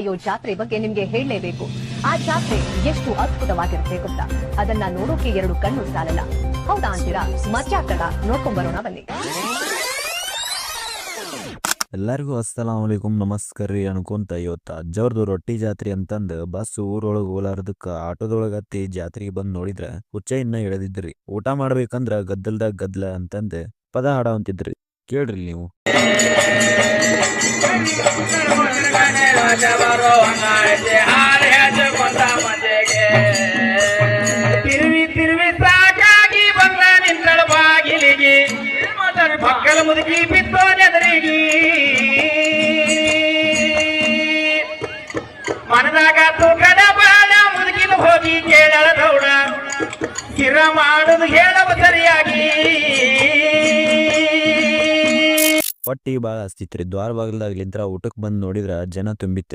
ನಡೆಯೋ ಜಾತ್ರೆ ಬಗ್ಗೆ ನಿಮ್ಗೆ ಹೇಳಲೇಬೇಕು. ಆ ಜಾತ್ರೆ ಎಷ್ಟು ಅದ್ಭುತವಾಗಿರುತ್ತೆ ಗೊತ್ತಾ? ಅದನ್ನ ನೋಡೋಕೆ 2 ಕಣ್ಣು ಸಾಲಲ್ಲ. ಹೌದಾ ಅಂತೀರಾ? ಮಜ್ಜಾಟಗ ನೋಡ್ಕೊಂಡ್ ಬರೋಣ ಬನ್ನಿ. ಎಲ್ಲರಿಗೂ ಅಸ್ಸಲಾಂ ವಲೈಕುಂ, ನಮಸ್ಕಾರ ರೀ ಅನ್ಕೊಂತ ಇವತ್ತು ಅಜ್ಜವ್ರದ್ದು ರೊಟ್ಟಿ ಜಾತ್ರೆ ಅಂತಂದು ಬಸ್ ಊರೊಳಗೆ ಹೋಲಾರ್ದಕ್ಕ ಆಟೋದೊಳಗೆ ಹತ್ತಿ ಜಾತ್ರೆಗೆ ಬಂದು ನೋಡಿದ್ರ ಹುಚ್ಚ ಇನ್ನ ಇಳಿದಿದ್ರಿ. ಊಟ ಮಾಡ್ಬೇಕಂದ್ರ ಗದ್ದಲ್ದಾಗ ಗದ್ದಲ ಅಂತಂದು ಪದ ಹಾಡವಂತಿದ್ರಿ. ಕೇಳ್ರಿ ನೀವು. ತಿರುವಿ ಸಾಕಾಗಿ ಬಂದ ನಿಂತಳ ಬಾಗಿಲಿಗೆ ಮಕ್ಕಳ ಮುದುಕಿ ಬಿತ್ತೋ ನೆದರಿಗೆ ಮನದಾಗ ತೂಕದ ಬಾಳ ಮುದುಕಿನ ಹೋಗಿ ಕೇಳಳ ದೌಡ ಗಿರ ಮಾಡುದು ಹೇಳವ ಸರಿಯಾಗಿ. ಹೊಟ್ಟಿ ಭಾಳ ಹಸ್ತಿತ್ರಿ. ದ್ವಾರ ಬಾಗಿಲ್ದಾಗ್ಲಿಂತ್ರ ಊಟಕ್ಕೆ ಬಂದು ನೋಡಿದ್ರ ಜನ ತುಂಬಿತ್ರಿ.